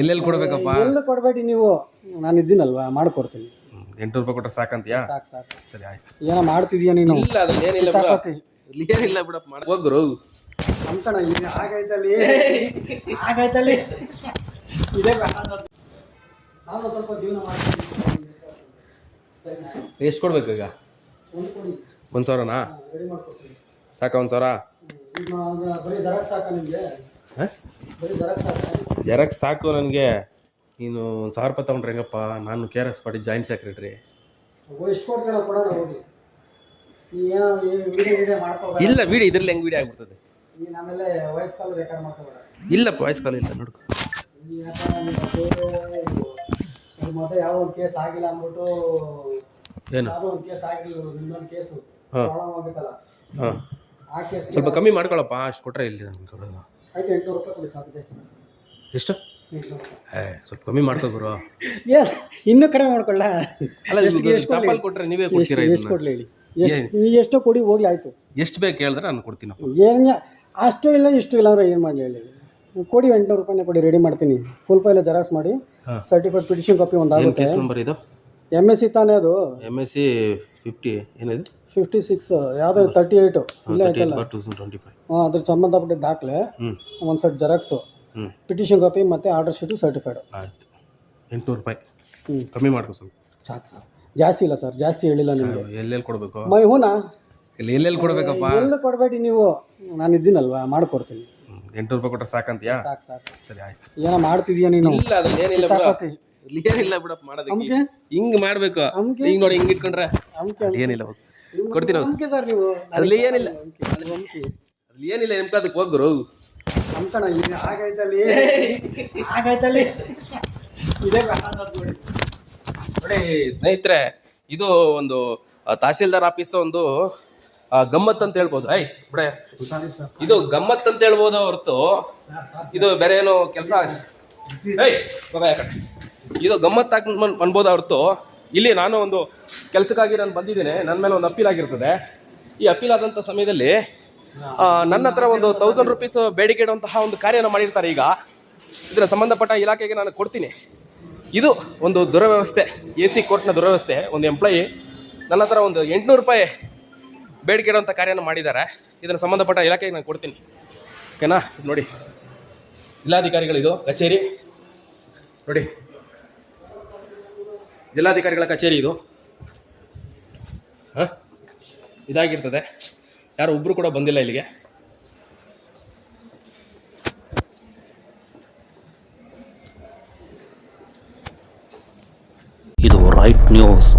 ಎಲ್ಲೆಲ್ಲಿ ಕೊಡ್ಬೇಕಪ್ಪ? ಎಲ್ಲ ಕೊಡಬೇಡಿ ನೀವು, ನಾನು ಇದ್ದೀನಲ್ವಾ ಮಾಡ್ಕೊಡ್ತೀನಿ. 8 ರೂಪಾಯಿ ಕೊಟ್ಟರೆ ಸಾಕಂತೀಯಾ? ಸಾಕು ಸಾಕು. ಸರಿ ಆಯ್ತು. ಏನೋ ಮಾಡ್ತಿದ್ಯಾ ನೀನು? ಇಲ್ಲ ಅದ್ರಲ್ಲಿ ಏನಿಲ್ಲ ಕಿತ್ತಾಪತಿ. ಏನಿಲ್ಲ ಬಿಡಪ್ಪ, ಹೋಗ್ರು. ಅಂಕಣ ಇಲ್ಲಿ ಆಗೈತಲ್ಲಿ ಆಗೈತಲ್ಲಿ ಇದೇ ನಾನು ಸ್ವಲ್ಪ ಜೀವನ ಮಾಡ್ತೀನಿ. ಎಷ್ಟು ಕೊಡ್ಬೇಕು ಈಗ? ಒಂದು ಕೊಡಿ. 1,000ನಾ? ರೆಡಿ ಮಾಡ್ಕೊಡ್ತೀನಿ. ಸಾಕ 1,000? ಈಗ ಬರೀ ಜೆರಾಕ್ಸ್ ಸಾಕ ನಿಮಗೆ? ಬರೀ ಜೆರಾಕ್ಸ್ ಸಾಕ? ಜೆರಾಕ್ಸ್ ಸಾಕು ನನಗೆ. ನೀನು 1,000 ರೂಪಾಯಿ ತೊಗೊಂಡ್ರೆ ಹೆಂಗಪ್ಪ? ನಾನು KRS ಪಾರ್ಟಿ ಜಾಯಿಂಟ್ ಸೆಕ್ರೆಟರಿ. ಎಷ್ಟು ಕೊಡ್ತೀರ ಕೊಡೋಣ ಹೋಗಿ. ಏನೋ ವಿಡಿಯೋ ಮಾಡ್ಕೋಬೇಡ. ಇಲ್ಲ ವಿಡಿಯೋ ಇದರಲ್ಲಿ ಹೆಂಗೆ ವಿಡಿಯೋ ಆಗ್ಬಿಡ್ತದೆ? ನೀನು ಆಮೇಲೆ ವಾಯ್ಸ್ ಕಾಲ್ ರೆಕಾರ್ಡ್ ಮಾಡ್ಕೋಬೇಡ. ಇಲ್ಲಪ್ಪ ವಾಯ್ಸ್ ಕಾಲ್ ಇಲ್ಲ ನೋಡ್ಕೊ. ಮತ್ತೆ ಯಾವ ಒಂದು ಕೇಸ್ ಆಗಿಲ್ಲ ಅಂದ್ಬಿಟ್ಟು ಏನು ಯಾವುದೋ ಒಂದು ಕೇಸ್ ಆಗಿಲ್ಲ, ನಿಮ್ಮೊಂದು ಕೇಸು ಪ್ರಾಬ್ಲಮ್ ಆಗಬೇಕಲ್ಲ. ಹಾಂ ಆ ಕೇಸ್ ಸ್ವಲ್ಪ ಕಮ್ಮಿ ಮಾಡ್ಕೊಳಪ್ಪ. ಅಷ್ಟು ಕೊಟ್ಟರೆ ಇಲ್ಲಿ ನನಗೆ ಕೊಡೋದು. ಆಯ್ತು 800 ರೂಪಾಯಿ ಕೊಡಿ ಸಾಕು. ಜಾಸ್ತಿ ಎಷ್ಟು? 800 ರೂಪಾಯಿ. ಸ್ವಲ್ಪ ಕಮ್ಮಿ ಮಾಡ್ಕೋ ಗುರು. ಇನ್ನೂ ಕಡಿಮೆ ಮಾಡ್ಕೊಳ್ಳ? ಅಲ್ಲ ಟಪಾಲ್ ಕೊಟ್ಟರೆ ನೀವೇ ಕೊಡ್ತೀರಾ? ಎಷ್ಟು ಕೊಡಲಿ ಹೇಳಿ? ನೀವು ಎಷ್ಟೋ ಕೊಡಿ ಹೋಗ್ಲಿ. ಆಯಿತು, ಎಷ್ಟು ಬೇಕು ಹೇಳಿದ್ರೆ ನಾನು ಕೊಡ್ತೀನಪ್ಪ. ಏನು ಅಷ್ಟು ಇಲ್ಲ ಇಷ್ಟು ಇಲ್ಲ ಅಂದ್ರೆ ಏನು ಮಾಡಲಿ ಹೇಳಿ? ಕೊಡಿ 800 ರೂಪಾಯಿನೇ ಕೊಡಿ, ರೆಡಿ ಮಾಡ್ತೀನಿ. ಫುಲ್ ಫೈಲ್ ಜೆರಾಕ್ಸ್ ಮಾಡಿ ಸರ್ಟಿಫೈಡ್ ಪಿಟಿಷನ್ ಕಾಪಿ ಒಂದು ಆಗುತ್ತೆ. ಕೇಸ್ ನಂಬರ್ ಇದು? MSc ತಾನೇ ಅದು? MSc 50 ಏನಿದೆ? 56 ಯಾವುದೋ 38 ಇಲ್ಲ ಆಯ್ತಲ್ಲ? 2025. ಹಾಂ, ಅದ್ರ ಸಂಬಂಧಪಟ್ಟ ದಾಖಲೆ ಒಂದು ಸೆಟ್ ಜೆರಾಕ್ಸು, ಪಿಟಿಷನ್ ಕಾಪಿ ಮತ್ತು ಆರ್ಡರ್ ಶೀಟು ಸರ್ಟಿಫೈಡ್. ಆಯಿತು. 800 ರೂಪಾಯಿ ಕಮ್ಮಿ ಮಾಡ್ಕೊ ಸ್ವಲ್ಪ. ಸಾಕು ಸಾಕು, ಜಾಸ್ತಿ ಇಲ್ಲ ಸರ್, ಜಾಸ್ತಿ ಹೇಳಿಲ್ಲ ನಿಮಗೆ. ಎಲ್ಲೆಲ್ಲಿ ಕೊಡಬೇಕು? ಹೂನಾ ಎಲ್ಲೆಲ್ಲಿ ಕೊಡಬೇಕಪ್ಪ? ಎಲ್ಲ ಕೊಡಬೇಡಿ ನೀವು, ನಾನು ಇದ್ದೀನಲ್ವಾ ಮಾಡ್ಕೊಡ್ತೀನಿ. 800 ರೂಪಾಯಿ ಕೊಟ್ಟರೆ ಸಾಕಂತೀಯಾ? ಸಾಕು ಸಾಕು. ಸರಿ ಆಯ್ತು. ಏನೋ ಮಾಡ್ತಿದ್ಯಾ ನೀನು? ಇಲ್ಲ ಅದ್ರಲ್ಲಿ ಏನಿಲ್ಲ ಕಿತ್ತಾಪತಿ. ಏನಿಲ್ಲ ಬಿಡಪ್ಪ ಮಾಡೋದಕ್ಕೆ. ಹಿಂಗೆ ಮಾಡಬೇಕು. ಹಿಂಗೆ ನೋಡಿ ಹಿಂಗೆ ಇಟ್ಕೊಂಡ್ರೆ ಏನಿಲ್ಲ. ಕೊಡ್ತೀನಿ ಸರ್ ನೀವು. ಅದ್ರಲ್ಲಿ ಏನಿಲ್ಲ, ಅದ್ರಲ್ಲಿ ಏನಿಲ್ಲ. ನಿಮ್ಗೆ ಅದಕ್ಕೆ ಹೋಗ್ರು. ಅಂಕಣ ಇಲ್ಲಿ ಆಗೈತಲ್ಲಿ ಆಗೈತಲ್ಲಿ ಇದೇ ನೋಡಿ. ನೋಡಿ ಸ್ನೇಹಿತರೆ, ಇದು ಒಂದು ತಹಸೀಲ್ದಾರ್ ಆಫೀಸ್ ಒಂದು ಗಮ್ಮತ್ ಅಂತ ಹೇಳ್ಬೋದು. ಬಿಡೆ, ಇದು ಗಮ್ಮತ್ ಅಂತ ಹೇಳ್ಬೋದು ಹೊರತು ಇದು ಬೇರೆ ಏನೋ ಕೆಲಸ. ಇದು ಗಮ್ಮತ್ ಆಗಿ ಅನ್ಬೋದು ಹೊರತು ಇಲ್ಲಿ ನಾನು ಒಂದು ಕೆಲಸಕ್ಕಾಗಿ ನಾನು ಬಂದಿದ್ದೇನೆ. ನನ್ನ ಮೇಲೆ ಒಂದು ಅಪೀಲ್ ಆಗಿರ್ತದೆ. ಈ ಅಪೀಲ್ ಆದಂಥ ಸಮಯದಲ್ಲಿ ನನ್ನ ಹತ್ರ ಒಂದು 1000 ರೂಪೀಸ್ ಬೇಡಿಕೆ ಇಡುವಂತಹ ಒಂದು ಕಾರ್ಯನ ಮಾಡಿರ್ತಾರೆ. ಈಗ ಇದರ ಸಂಬಂಧಪಟ್ಟ ಇಲಾಖೆಗೆ ನಾನು ಕೊಡ್ತೀನಿ. ಇದು ಒಂದು ದುರವ್ಯವಸ್ಥೆ, AC ಕೋರ್ಟ್ನ ದುರವ್ಯವಸ್ಥೆ. ಒಂದು ಎಂಪ್ಲಾಯಿ ನನ್ನ ಹತ್ರ ಒಂದು 800 ರೂಪಾಯಿ ಬೇಡಿಕೆ ಇಡುವಂಥ ಕಾರ್ಯನ ಮಾಡಿದ್ದಾರೆ. ಇದನ್ನು ಸಂಬಂಧಪಟ್ಟ ಇಲಾಖೆಗೆ ನಾನು ಕೊಡ್ತೀನಿ. ಓಕೆನಾ? ನೋಡಿ, ಜಿಲ್ಲಾಧಿಕಾರಿಗಳಿದು ಕಚೇರಿ ನೋಡಿ, ಜಿಲ್ಲಾಧಿಕಾರಿಗಳ ಕಚೇರಿ ಇದು. ಇದಾಗಿರ್ತದೆ. ಯಾರು ಒಬ್ಬರು ಕೂಡ ಬಂದಿಲ್ಲ ಇಲ್ಲಿಗೆ. ಇದು ರೈಟ್ ನ್ಯೂಸ್.